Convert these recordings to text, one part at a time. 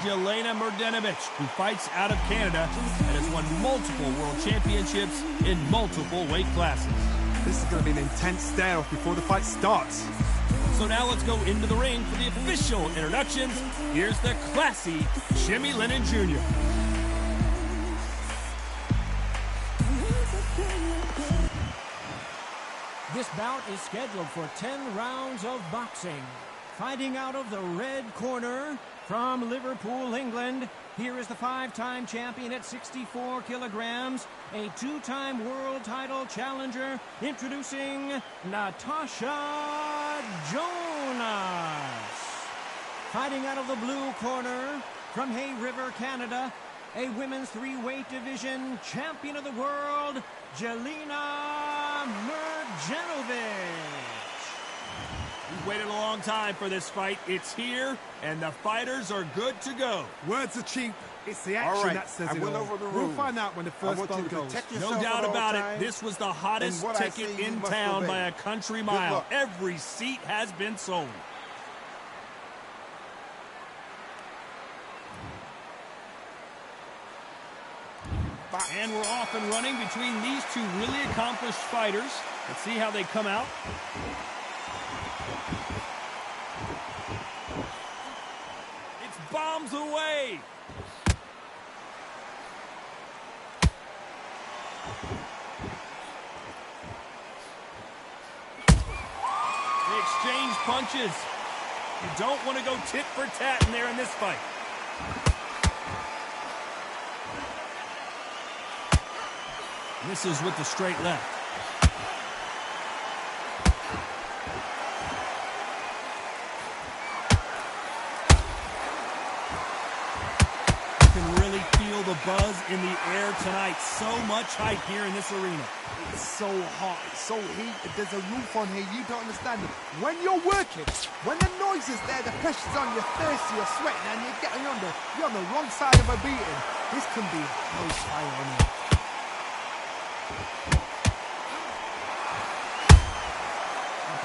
Jelena Mrdenovic, who fights out of Canada and has won multiple world championships in multiple weight classes. This is going to be an intense stare-off before the fight starts. So now let's go into the ring for the official introductions. Here's the classy Jimmy Lennon Jr. This bout is scheduled for 10 rounds of boxing. Fighting out of the red corner from Liverpool, England, here is the 5-time champion at 64 kilograms, a 2-time world title challenger, introducing Natasha Jonas. Fighting out of the blue corner from Hay River, Canada, a women's 3-weight division champion of the world, Jelena Mrdenovic. We've waited a long time for this fight. It's here, and the fighters are good to go. Words are cheap. It's the action that says it all. We'll find out when the first bell goes. No doubt about it. This was the hottest ticket in town by a country mile. Every seat has been sold. And we're off and running between these two really accomplished fighters. Let's see how they come out. It's bombs away. They exchange punches. You don't want to go tit for tat in there in this fight. Misses with the straight left. You can really feel the buzz in the air tonight. So much hype here in this arena. It's so hot, it's so heated, there's a roof on here, you don't understand it. When you're working, when the noise is there, the pressure's on, you're thirsty, you're sweating, and you're on the wrong side of a beating. This can be hellfire on you.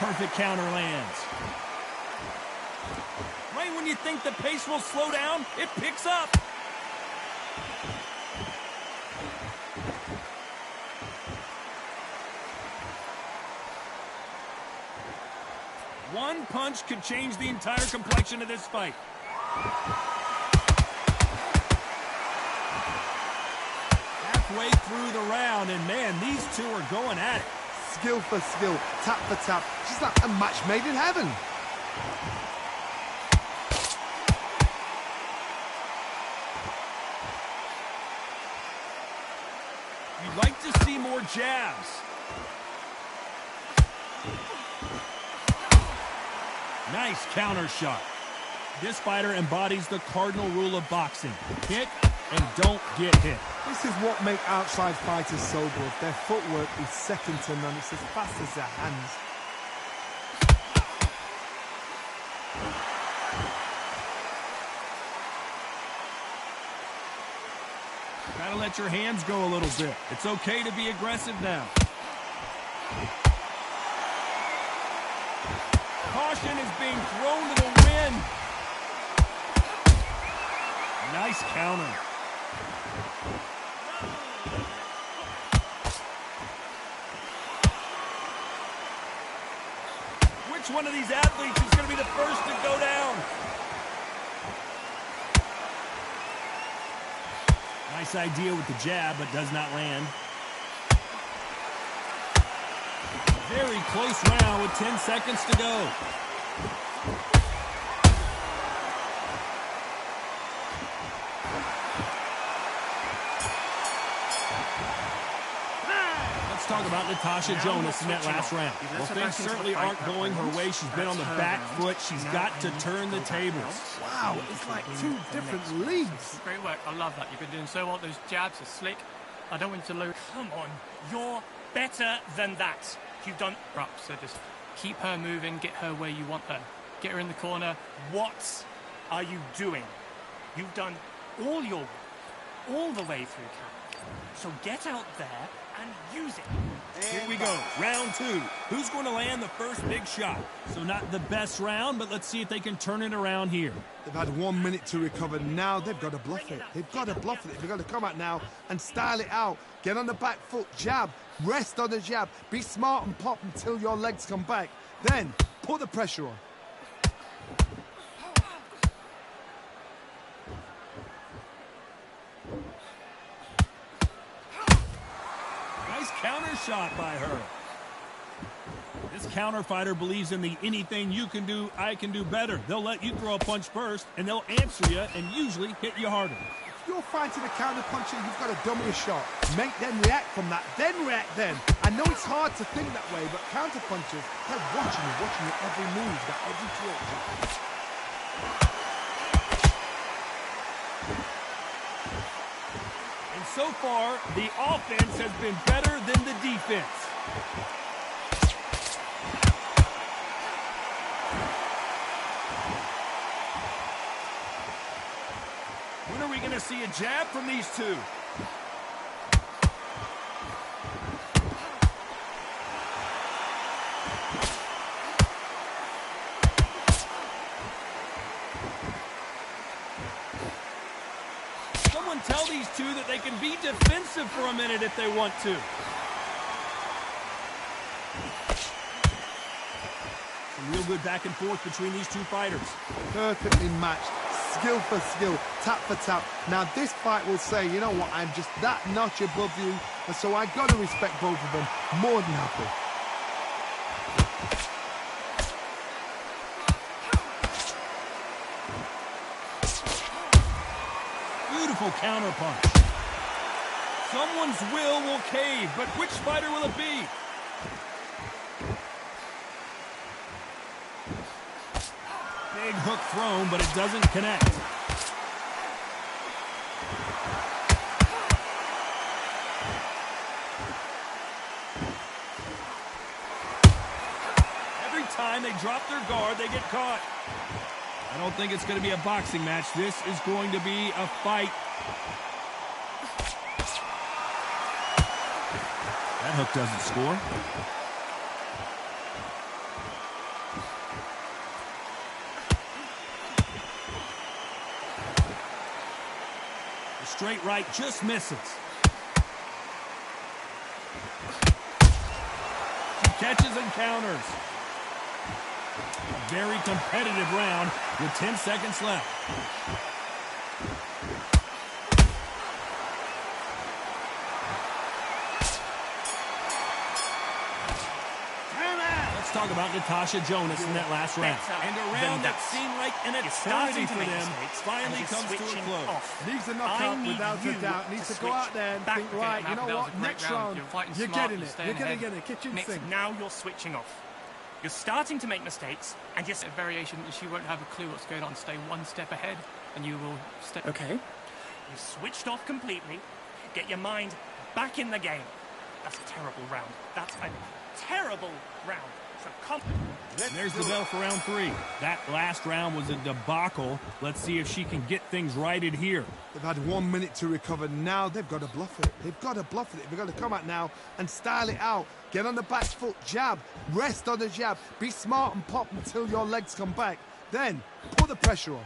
Perfect counter lands. Right when you think the pace will slow down, it picks up. One punch could change the entire complexion of this fight. Halfway through the round, and man, these two are going at it. Skill for skill, tap for tap. She's like a match made in heaven. You'd like to see more jabs. Nice counter shot. This fighter embodies the cardinal rule of boxing. Hit and don't get hit. This is what makes outside fighters so good. Their footwork is second to none. It's as fast as their hands. Gotta let your hands go a little bit. It's okay to be aggressive now. Caution is being thrown to the wind. Nice counter. Which one of these athletes is going to be the first to go down? Nice idea with the jab, but does not land. Very close round with 10 seconds to go. Talk about Natasha Jonas in that last round. Well, things certainly aren't going her way. She's been on the back foot. She's got to turn the tables. Wow, it's like two different leagues. Great work. I love that. You've been doing so well. Those jabs are slick. I don't want you to lose. Come on. You're better than that. You've done right, so just keep her moving, get her where you want her. Get her in the corner. What are you doing? You've done all your work, all the way through camp. So get out there and use it. Here we go, round two. Who's going to land the first big shot? So not the best round, but let's see if they can turn it around here. They've had 1 minute to recover. Now they've got to bluff it. They've got to bluff it. They've got to come out now and style it out. Get on the back foot, jab, rest on the jab. Be smart and pop until your legs come back. Then put the pressure on. Nice counter shot by her. This counter fighter believes in the anything you can do, I can do better. They'll let you throw a punch first, and they'll answer you and usually hit you harder. If you're fighting a counter puncher, you've got to dummy a shot. Make them react from that, then react then. I know it's hard to think that way, but counter punchers, they're watching you every move, that every twitch. And so far, the offense has been better than the defense. When are we going to see a jab from these two? Someone tell these two that they can be defensive for a minute if they want to. Some real good back and forth between these two fighters. Perfectly matched. Skill for skill, tap for tap. Now this fight will say, you know what, I'm just that notch above you, and so I got to respect both of them more than happy. Beautiful counter punch. Someone's will cave, but which fighter will it be? Big hook thrown, but it doesn't connect. Every time they drop their guard, they get caught. I don't think it's going to be a boxing match. This is going to be a fight. That hook doesn't score. Straight right just misses. She catches and counters. A very competitive round with 10 seconds left. Let's talk about Natasha Jonas in that last round. And a round that seemed like an eternity for them finally comes to a close. Needs a knockout without a doubt. Needs to go out there and think, right, you know what, next round, you're getting it. You're going to get it. Kitchen sink. Now you're switching off. You're starting to make mistakes, and you're... A variation that she won't have a clue what's going on. Stay one step ahead, and you will step... Okay. You've switched off completely. Get your mind back in the game. That's a terrible round. That's a terrible round. So come... There's the bell for round three. That last round was a debacle. Let's see if she can get things righted here. They've had 1 minute to recover. Now they've got to bluff it. They've got to bluff it. They've got to come out now and style it out. Get on the back foot, jab, rest on the jab. Be smart and pop until your legs come back. Then put the pressure on.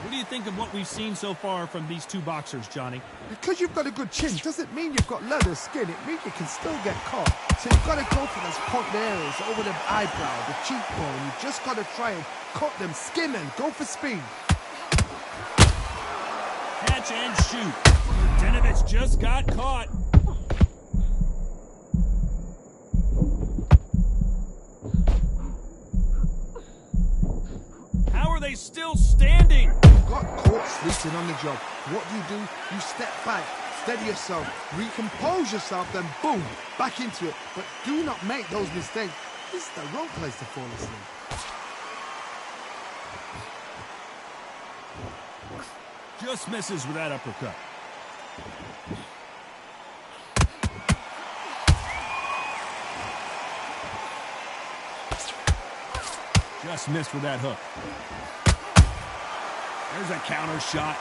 What do you think of what we've seen so far from these two boxers, Johnny? Because you've got a good chin doesn't mean you've got leather skin. It means you can still get caught. So you've got to go for those point areas over the eyebrow, the cheekbone. You've just got to try and cut them, skin them, go for speed. Catch and shoot. Denovich just got caught. How are they still standing? Got caught sleeping on the job. What do? You step back, steady yourself, recompose yourself, then boom, back into it. But do not make those mistakes. This is the wrong place to fall asleep. Just misses with that uppercut. Just missed with that hook. There's a counter shot.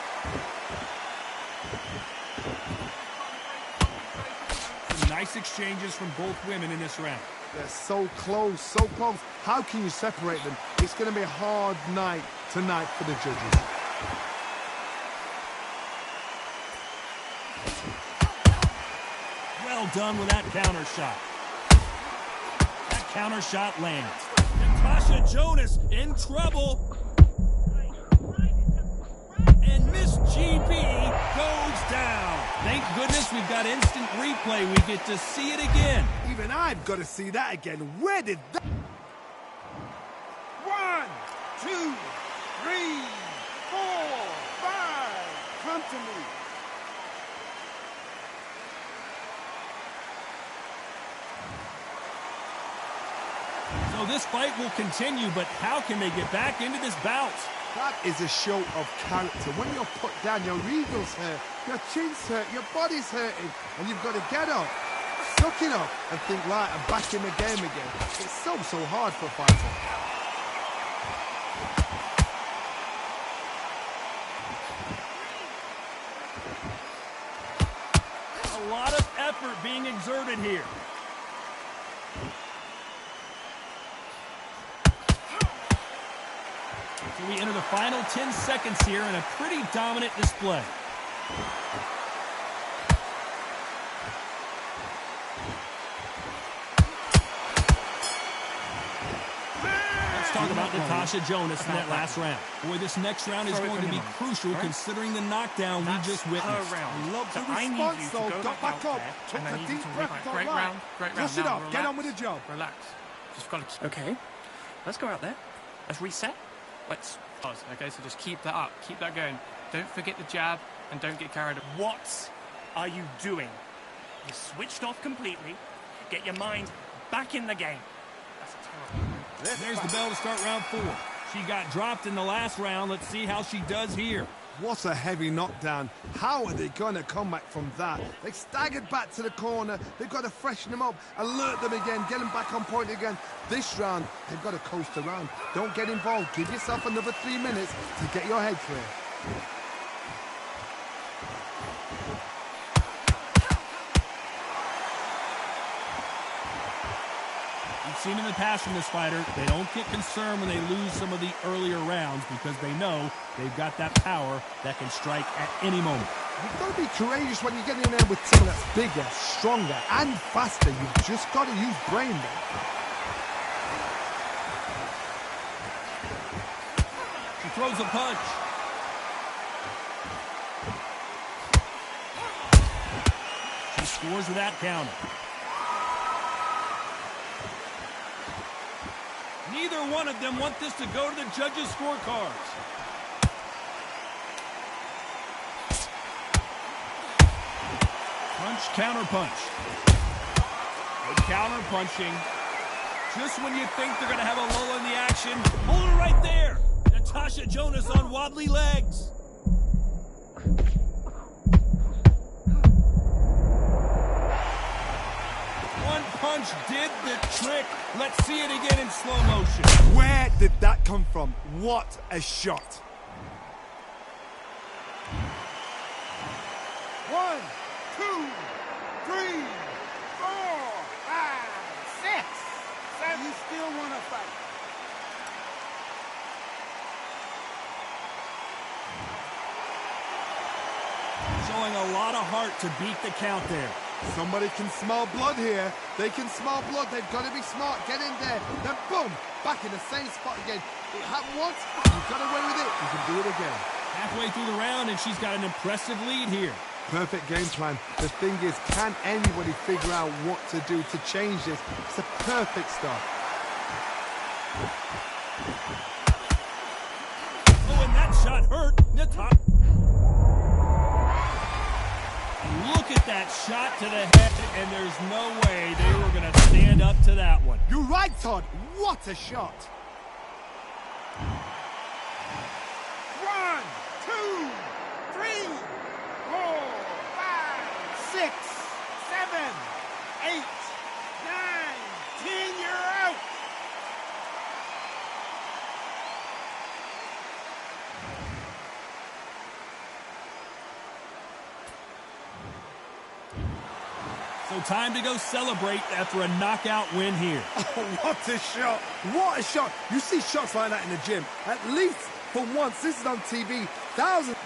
Some nice exchanges from both women in this round. They're so close, so close. How can you separate them? It's going to be a hard night tonight for the judges. Well done with that counter shot. That counter shot lands. Natasha Jonas in trouble. And Miss GB goes down. Thank goodness we've got instant replay. We get to see it again. Even I've got to see that again. Where did that... 1, 2, 3, 4, 5. Come to me. So this fight will continue, but how can they get back into this bout? That is a show of character. When you're put down, your eagles hurt, your chin's hurt, your body's hurting, and you've got to get up, suck it up, and think, right, I'm back in the game again. It's so hard for a fighter. A lot of effort being exerted here. So we enter the final 10 seconds here in a pretty dominant display. Let's talk about Natasha Jonas in that last round. Boy, this next round is going to be crucial considering the knockdown we just witnessed. Love the I need response, you to though. go Got back back out up. there, Took and I the need you deep to breath. relax. Great round. Great round. Push it Now, up. Get on with the job. Relax. Just got to... Okay, let's go out there. Let's reset. Let's... Okay, so just keep that up. Keep that going. Don't forget the jab and don't get carried away. What are you doing? You switched off completely. Get your mind back in the game. That's terrible. There's the bell to start round 4. She got dropped in the last round. Let's see how she does here. What a heavy knockdown. How are they going to come back from that? They staggered back to the corner. They've got to freshen them up, alert them again, get them back on point again. This round, they've got to coast around. Don't get involved. Give yourself another 3 minutes to get your head clear. We've seen in the past from this fighter, they don't get concerned when they lose some of the earlier rounds because they know they've got that power that can strike at any moment. You've got to be courageous when you get in there with someone that's bigger, stronger, and faster. You've just got to use brain there. She throws a punch. She scores with that counter. Neither one of them want this to go to the judges' scorecards. Punch, counter punch. Good counter punching. Just when you think they're going to have a lull in the action, hold her right there. Natasha Jonas on wobbly legs. One punch did the trick. Let's see it again in slow motion. Where did that come from? What a shot. 1, 2, 3, 4, 5, 6, 7. You still want to fight? Showing a lot of heart to beat the count there. Somebody can smell blood here. They can smell blood. They've got to be smart. Get in there. Then boom, back in the same spot again. It happened once. You've got away with it. You can do it again. Halfway through the round, and she's got an impressive lead here. Perfect game plan. The thing is, can anybody figure out what to do to change this? It's a perfect start. Oh, and that shot hurt. Look at that shot to the head, and there's no way they were going to stand up to that one. You're right, Todd. What a shot. 1, 2, 3, 4, 5, 6, 7, 8, 9, 10. You're out. So time to go celebrate after a knockout win here. Oh, what a shot. What a shot. You see shots like that in the gym. At least for once, this is on TV. Thousands.